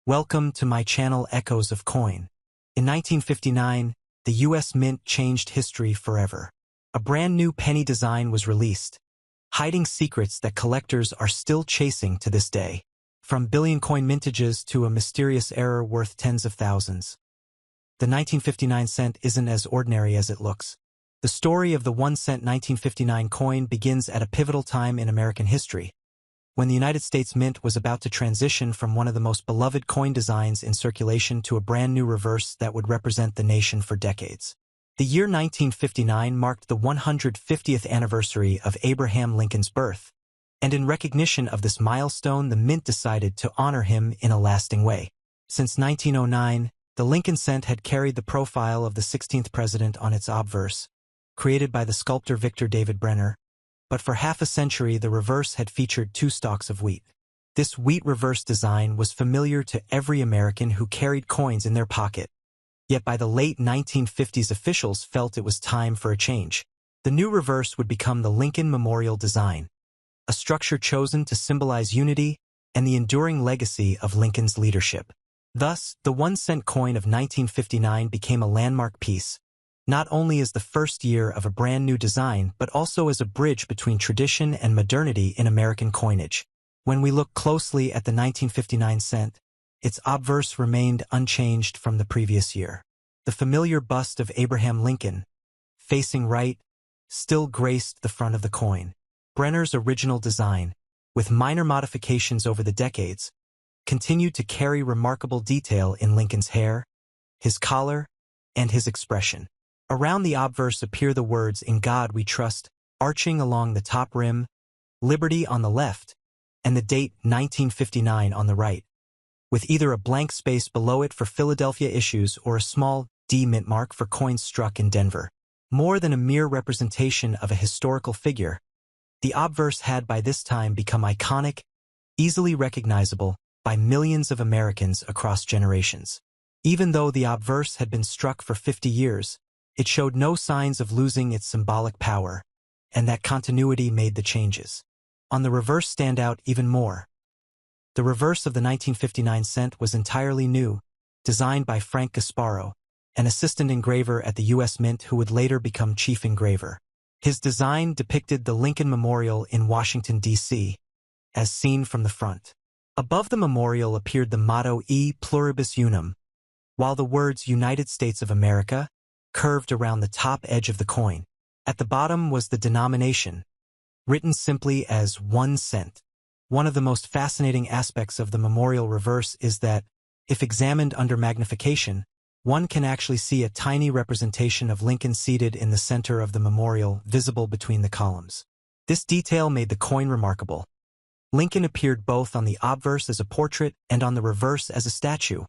Welcome to my channel Echoes of Coin. In 1959, the U.S. Mint changed history forever. A brand new penny design was released, hiding secrets that collectors are still chasing to this day. From billion coin mintages to a mysterious error worth tens of thousands. The 1959 cent isn't as ordinary as it looks. The story of the 1-cent 1959 coin begins at a pivotal time in American history, when the United States Mint was about to transition from one of the most beloved coin designs in circulation to a brand new reverse that would represent the nation for decades. The year 1959 marked the 150th anniversary of Abraham Lincoln's birth, and in recognition of this milestone, the Mint decided to honor him in a lasting way. Since 1909, the Lincoln cent had carried the profile of the 16th president on its obverse, created by the sculptor Victor David Brenner, but for half a century the reverse had featured two stalks of wheat. This wheat reverse design was familiar to every American who carried coins in their pocket. Yet by the late 1950s, officials felt it was time for a change. The new reverse would become the Lincoln Memorial design, a structure chosen to symbolize unity and the enduring legacy of Lincoln's leadership. Thus, the 1-cent coin of 1959 became a landmark piece, not only as the first year of a brand new design, but also as a bridge between tradition and modernity in American coinage. When we look closely at the 1959 cent, its obverse remained unchanged from the previous year. The familiar bust of Abraham Lincoln, facing right, still graced the front of the coin. Brenner's original design, with minor modifications over the decades, continued to carry remarkable detail in Lincoln's hair, his collar, and his expression. Around the obverse appear the words "In God We Trust," arching along the top rim, "Liberty" on the left, and the date 1959 on the right, with either a blank space below it for Philadelphia issues or a small D mint mark for coins struck in Denver. More than a mere representation of a historical figure, the obverse had by this time become iconic, easily recognizable by millions of Americans across generations. Even though the obverse had been struck for 50 years, it showed no signs of losing its symbolic power, and that continuity made the changes. On the reverse stand out even more. The reverse of the 1959 cent was entirely new, designed by Frank Gasparo, an assistant engraver at the U.S. Mint who would later become chief engraver. His design depicted the Lincoln Memorial in Washington, D.C., as seen from the front. Above the memorial appeared the motto "E Pluribus Unum," while the words "United States of America" curved around the top edge of the coin. At the bottom was the denomination, written simply as 1 cent. One of the most fascinating aspects of the memorial reverse is that, if examined under magnification, one can actually see a tiny representation of Lincoln seated in the center of the memorial, visible between the columns. This detail made the coin remarkable. Lincoln appeared both on the obverse as a portrait and on the reverse as a statue,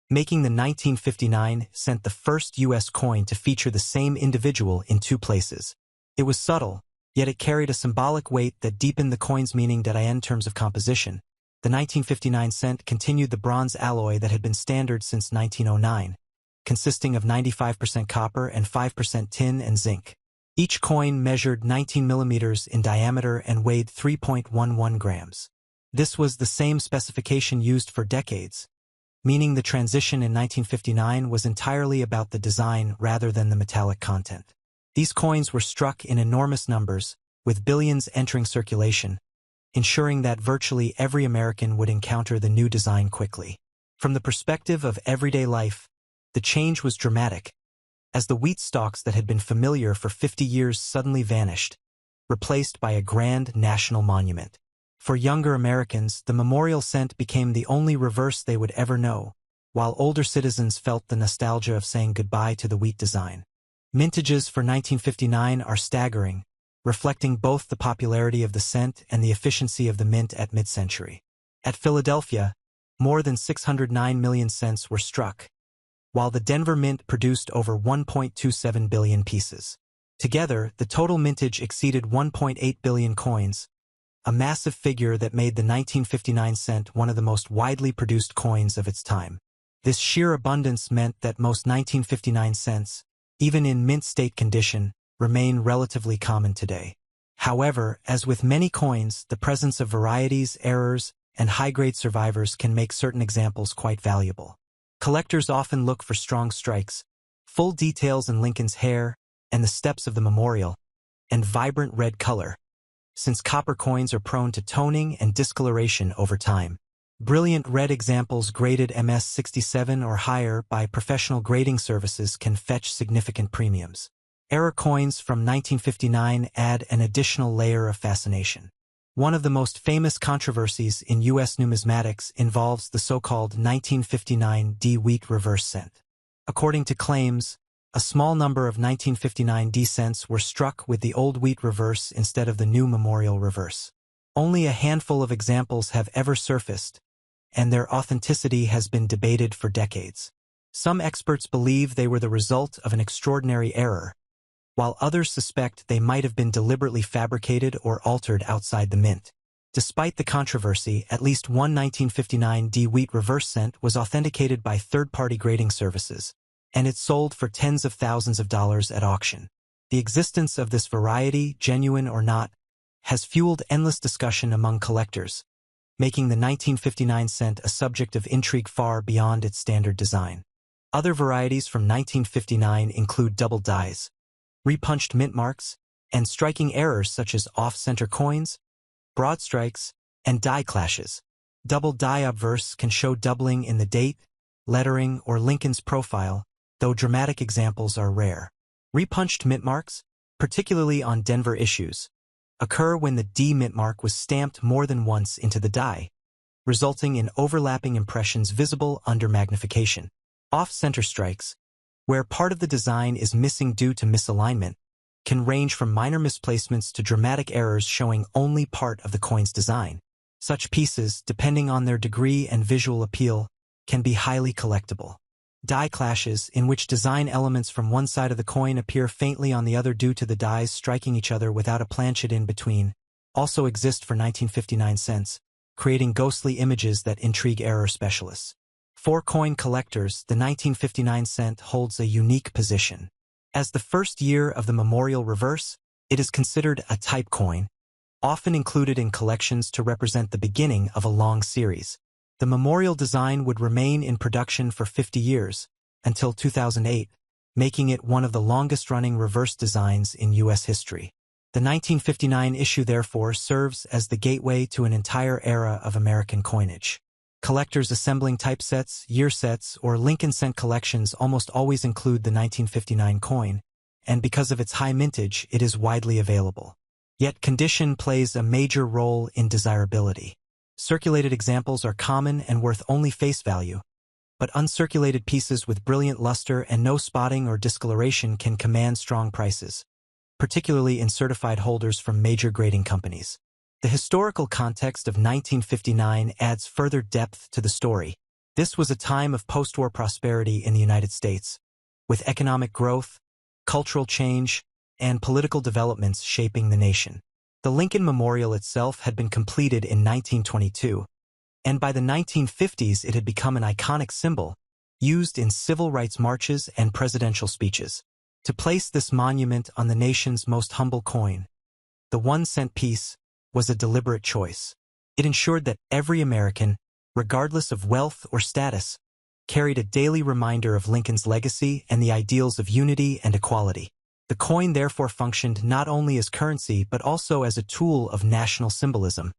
making the 1959 cent the first U.S. coin to feature the same individual in two places. It was subtle, yet it carried a symbolic weight that deepened the coin's meaning in terms of composition. The 1959 cent continued the bronze alloy that had been standard since 1909, consisting of 95% copper and 5% tin and zinc. Each coin measured 19 millimeters in diameter and weighed 3.11 grams. This was the same specification used for decades, meaning the transition in 1959 was entirely about the design rather than the metallic content. These coins were struck in enormous numbers, with billions entering circulation, ensuring that virtually every American would encounter the new design quickly. From the perspective of everyday life, the change was dramatic, as the wheat stalks that had been familiar for 50 years suddenly vanished, replaced by a grand national monument. For younger Americans, the memorial cent became the only reverse they would ever know, while older citizens felt the nostalgia of saying goodbye to the wheat design. Mintages for 1959 are staggering, reflecting both the popularity of the cent and the efficiency of the mint at mid-century. At Philadelphia, more than 609 million cents were struck, while the Denver Mint produced over 1.27 billion pieces. Together, the total mintage exceeded 1.8 billion coins, a massive figure that made the 1959 cent one of the most widely produced coins of its time. This sheer abundance meant that most 1959 cents, even in mint state condition, remain relatively common today. However, as with many coins, the presence of varieties, errors, and high-grade survivors can make certain examples quite valuable. Collectors often look for strong strikes, full details in Lincoln's hair and the steps of the memorial, and vibrant red color, since copper coins are prone to toning and discoloration over time. Brilliant red examples graded MS67 or higher by professional grading services can fetch significant premiums. Error coins from 1959 add an additional layer of fascination. One of the most famous controversies in U.S. numismatics involves the so-called 1959 D wheat reverse cent. According to claims, a small number of 1959 D cents were struck with the old wheat reverse instead of the new memorial reverse. Only a handful of examples have ever surfaced, and their authenticity has been debated for decades. Some experts believe they were the result of an extraordinary error, while others suspect they might have been deliberately fabricated or altered outside the mint. Despite the controversy, at least one 1959 D wheat reverse cent was authenticated by third-party grading services, and it sold for tens of thousands of dollars at auction. The existence of this variety, genuine or not, has fueled endless discussion among collectors, making the 1959 cent a subject of intrigue far beyond its standard design. Other varieties from 1959 include double dies, repunched mint marks, and striking errors such as off-center coins, broad strikes, and die clashes. Double die obverse can show doubling in the date, lettering, or Lincoln's profile, though dramatic examples are rare. Repunched mint marks, particularly on Denver issues, occur when the D mint mark was stamped more than once into the die, resulting in overlapping impressions visible under magnification. Off-center strikes, where part of the design is missing due to misalignment, can range from minor misplacements to dramatic errors showing only part of the coin's design. Such pieces, depending on their degree and visual appeal, can be highly collectible. Die clashes, in which design elements from one side of the coin appear faintly on the other due to the dies striking each other without a planchet in between, also exist for 1959 cents, creating ghostly images that intrigue error specialists. For coin collectors, the 1959 cent holds a unique position. As the first year of the memorial reverse, it is considered a type coin, often included in collections to represent the beginning of a long series. The memorial design would remain in production for 50 years, until 2008, making it one of the longest-running reverse designs in U.S. history. The 1959 issue therefore serves as the gateway to an entire era of American coinage. Collectors assembling typesets, year sets, or Lincoln cent collections almost always include the 1959 coin, and because of its high mintage, it is widely available. Yet condition plays a major role in desirability. Circulated examples are common and worth only face value, but uncirculated pieces with brilliant luster and no spotting or discoloration can command strong prices, particularly in certified holders from major grading companies. The historical context of 1959 adds further depth to the story. This was a time of post-war prosperity in the United States, with economic growth, cultural change, and political developments shaping the nation. The Lincoln Memorial itself had been completed in 1922, and by the 1950s it had become an iconic symbol, used in civil rights marches and presidential speeches. To place this monument on the nation's most humble coin, the 1-cent piece, was a deliberate choice. It ensured that every American, regardless of wealth or status, carried a daily reminder of Lincoln's legacy and the ideals of unity and equality. The coin therefore functioned not only as currency but also as a tool of national symbolism,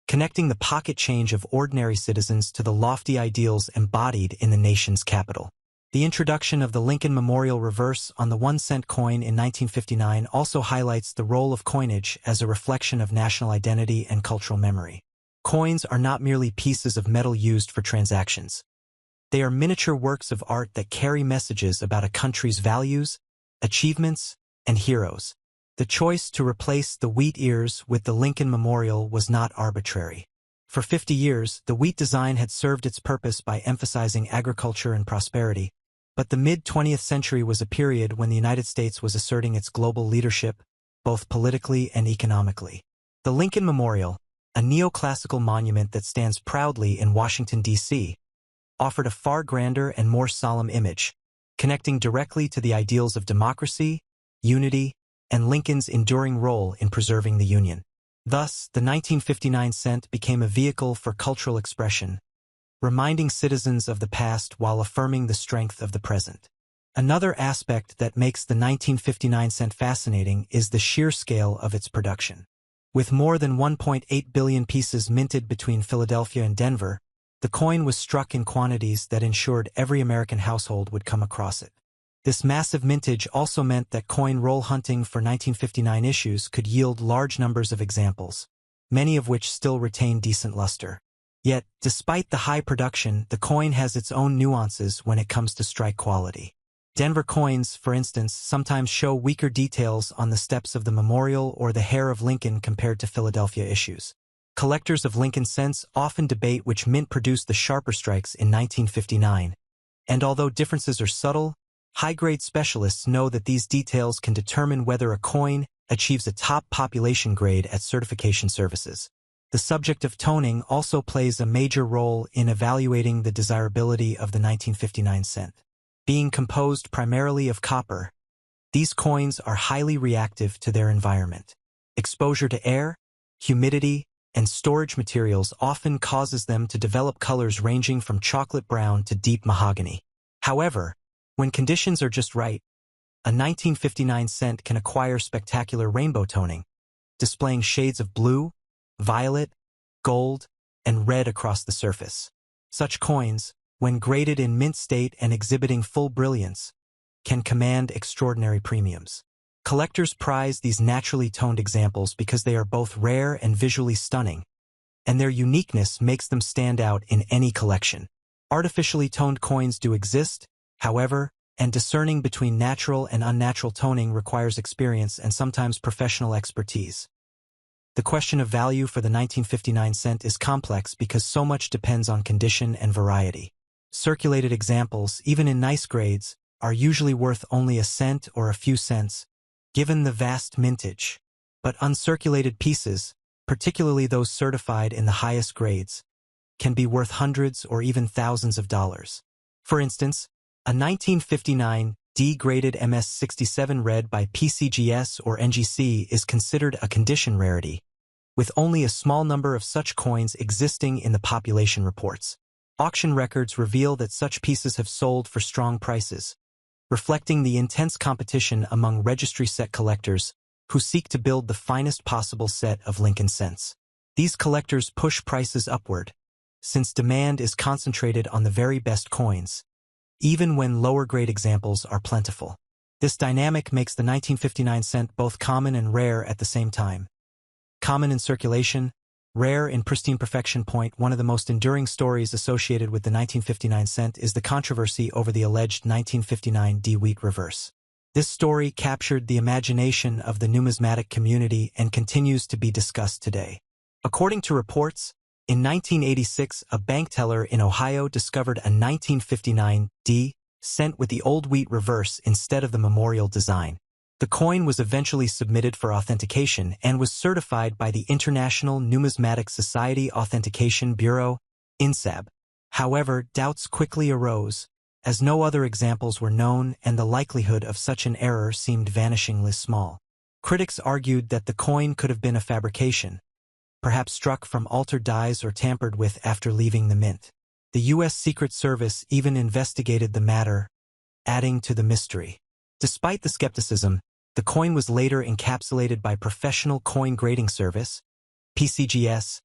connecting the pocket change of ordinary citizens to the lofty ideals embodied in the nation's capital. The introduction of the Lincoln Memorial reverse on the 1-cent coin in 1959 also highlights the role of coinage as a reflection of national identity and cultural memory. Coins are not merely pieces of metal used for transactions. They are miniature works of art that carry messages about a country's values, achievements, and heroes. The choice to replace the wheat ears with the Lincoln Memorial was not arbitrary. For 50 years, the wheat design had served its purpose by emphasizing agriculture and prosperity, but the mid-20th century was a period when the United States was asserting its global leadership, both politically and economically. The Lincoln Memorial, a neoclassical monument that stands proudly in Washington, D.C., offered a far grander and more solemn image, connecting directly to the ideals of democracy, unity, and Lincoln's enduring role in preserving the Union. Thus, the 1959 cent became a vehicle for cultural expression, reminding citizens of the past while affirming the strength of the present. Another aspect that makes the 1959 cent fascinating is the sheer scale of its production. With more than 1.8 billion pieces minted between Philadelphia and Denver, the coin was struck in quantities that ensured every American household would come across it. This massive mintage also meant that coin roll hunting for 1959 issues could yield large numbers of examples, many of which still retain decent luster. Yet, despite the high production, the coin has its own nuances when it comes to strike quality. Denver coins, for instance, sometimes show weaker details on the steps of the memorial or the hair of Lincoln compared to Philadelphia issues. Collectors of Lincoln cents often debate which mint produced the sharper strikes in 1959, and although differences are subtle, high-grade specialists know that these details can determine whether a coin achieves a top population grade at certification services. The subject of toning also plays a major role in evaluating the desirability of the 1959 cent. Being composed primarily of copper, these coins are highly reactive to their environment. Exposure to air, humidity, and storage materials often causes them to develop colors ranging from chocolate brown to deep mahogany. However, when conditions are just right, a 1959 cent can acquire spectacular rainbow toning, displaying shades of blue, violet, gold, and red across the surface. Such coins, when graded in mint state and exhibiting full brilliance, can command extraordinary premiums. Collectors prize these naturally toned examples because they are both rare and visually stunning, and their uniqueness makes them stand out in any collection. Artificially toned coins do exist, however, and discerning between natural and unnatural toning requires experience and sometimes professional expertise. The question of value for the 1959 cent is complex because so much depends on condition and variety. Circulated examples, even in nice grades, are usually worth only a cent or a few cents, given the vast mintage. But uncirculated pieces, particularly those certified in the highest grades, can be worth hundreds or even thousands of dollars. For instance, a 1959 D-graded MS-67 read by PCGS or NGC is considered a condition rarity, with only a small number of such coins existing in the population reports. Auction records reveal that such pieces have sold for strong prices, reflecting the intense competition among registry set collectors who seek to build the finest possible set of Lincoln cents. These collectors push prices upward, since demand is concentrated on the very best coins, even when lower-grade examples are plentiful. This dynamic makes the 1959 cent both common and rare at the same time. Common in circulation, rare in pristine perfection. One of the most enduring stories associated with the 1959 cent is the controversy over the alleged 1959 D wheat reverse. This story captured the imagination of the numismatic community and continues to be discussed today. According to reports, in 1986, a bank teller in Ohio discovered a 1959 D cent with the old wheat reverse instead of the memorial design. The coin was eventually submitted for authentication and was certified by the International Numismatic Society Authentication Bureau, INSAB. However, doubts quickly arose, as no other examples were known and the likelihood of such an error seemed vanishingly small. Critics argued that the coin could have been a fabrication, perhaps struck from altered dies or tampered with after leaving the mint. The U.S. Secret Service even investigated the matter, adding to the mystery. Despite the skepticism, the coin was later encapsulated by Professional Coin Grading Service, PCGS,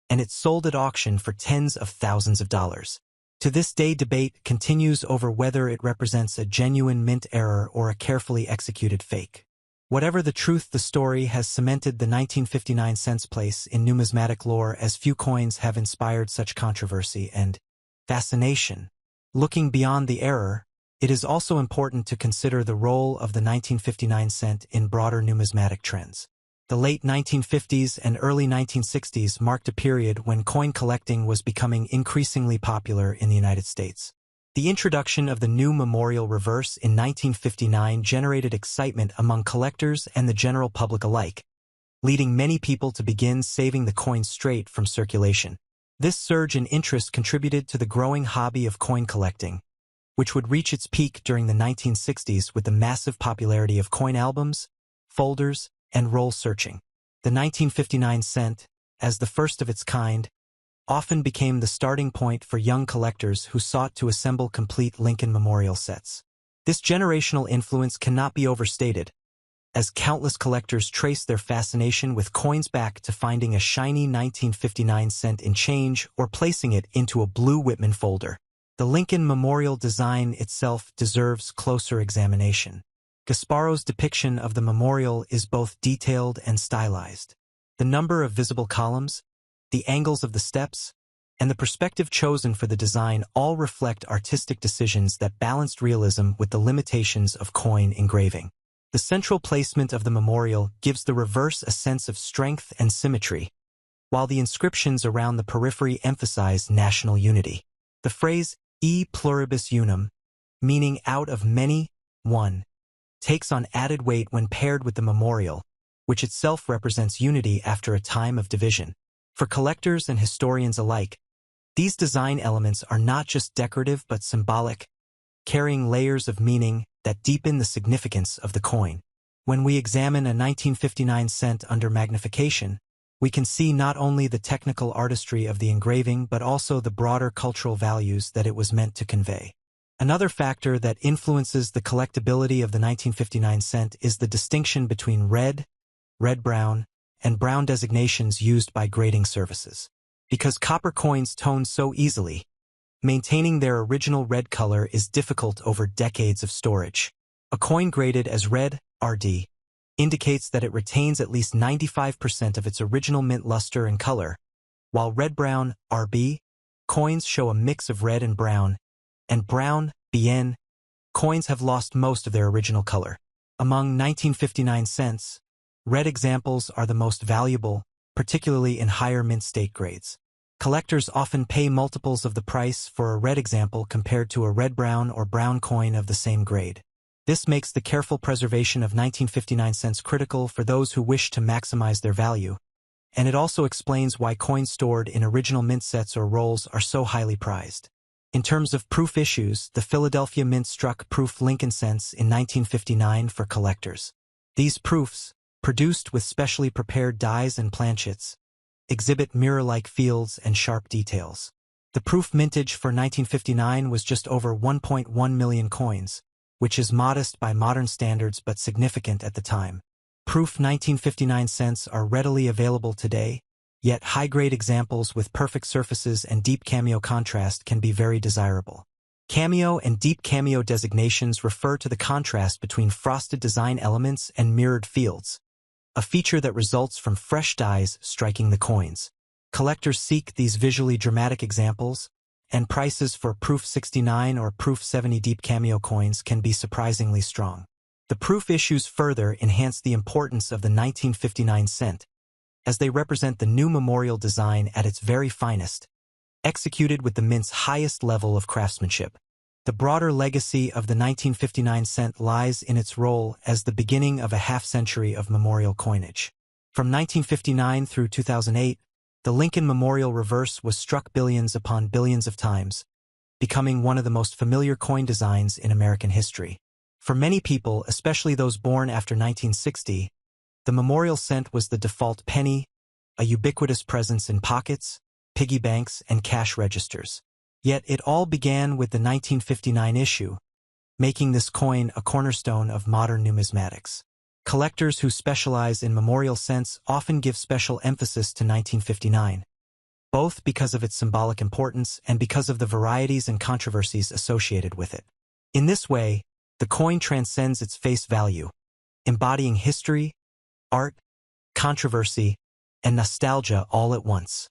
and it sold at auction for tens of thousands of dollars. To this day, debate continues over whether it represents a genuine mint error or a carefully executed fake. Whatever the truth, the story has cemented the 1959 cent's place in numismatic lore, as few coins have inspired such controversy and fascination. Looking beyond the error, it is also important to consider the role of the 1959 cent in broader numismatic trends. The late 1950s and early 1960s marked a period when coin collecting was becoming increasingly popular in the United States. The introduction of the new memorial reverse in 1959 generated excitement among collectors and the general public alike, leading many people to begin saving the coin straight from circulation. This surge in interest contributed to the growing hobby of coin collecting, which would reach its peak during the 1960s with the massive popularity of coin albums, folders, and roll searching. The 1959 cent, as the first of its kind, often became the starting point for young collectors who sought to assemble complete Lincoln Memorial sets. This generational influence cannot be overstated, as countless collectors trace their fascination with coins back to finding a shiny 1959 cent in change or placing it into a blue Whitman folder. The Lincoln Memorial design itself deserves closer examination. Gasparo's depiction of the memorial is both detailed and stylized. The number of visible columns, the angles of the steps, and the perspective chosen for the design all reflect artistic decisions that balanced realism with the limitations of coin engraving. The central placement of the memorial gives the reverse a sense of strength and symmetry, while the inscriptions around the periphery emphasize national unity. The phrase e pluribus unum, meaning out of many, one, takes on added weight when paired with the memorial, which itself represents unity after a time of division. For collectors and historians alike, these design elements are not just decorative but symbolic, carrying layers of meaning that deepen the significance of the coin. When we examine a 1959 cent under magnification, we can see not only the technical artistry of the engraving but also the broader cultural values that it was meant to convey. Another factor that influences the collectability of the 1959 cent is the distinction between red, red-brown, and brown designations used by grading services. Because copper coins tone so easily, maintaining their original red color is difficult over decades of storage. A coin graded as red, RD, indicates that it retains at least 95% of its original mint luster and color, while red-brown, RB, coins show a mix of red and brown BN, coins have lost most of their original color. Among 1959 cents, red examples are the most valuable, particularly in higher mint state grades. Collectors often pay multiples of the price for a red example compared to a red-brown or brown coin of the same grade. This makes the careful preservation of 1959 cents critical for those who wish to maximize their value, and it also explains why coins stored in original mint sets or rolls are so highly prized. In terms of proof issues, the Philadelphia Mint struck proof Lincoln cents in 1959 for collectors. These proofs, produced with specially prepared dies and planchets, exhibit mirror-like fields and sharp details. The proof mintage for 1959 was just over 1.1 million coins, which is modest by modern standards but significant at the time. Proof 1959 cents are readily available today, yet high-grade examples with perfect surfaces and deep cameo contrast can be very desirable. Cameo and deep cameo designations refer to the contrast between frosted design elements and mirrored fields, a feature that results from fresh dies striking the coins. Collectors seek these visually dramatic examples, and prices for Proof 69 or Proof 70 deep cameo coins can be surprisingly strong. The proof issues further enhance the importance of the 1959 cent, as they represent the new memorial design at its very finest, executed with the mint's highest level of craftsmanship. The broader legacy of the 1959 cent lies in its role as the beginning of a half-century of memorial coinage. From 1959 through 2008, the Lincoln Memorial reverse was struck billions upon billions of times, becoming one of the most familiar coin designs in American history. For many people, especially those born after 1960, the memorial cent was the default penny, a ubiquitous presence in pockets, piggy banks, and cash registers. Yet it all began with the 1959 issue, making this coin a cornerstone of modern numismatics. Collectors who specialize in memorial cents often give special emphasis to 1959, both because of its symbolic importance and because of the varieties and controversies associated with it. In this way, the coin transcends its face value, embodying history, art, controversy, and nostalgia all at once.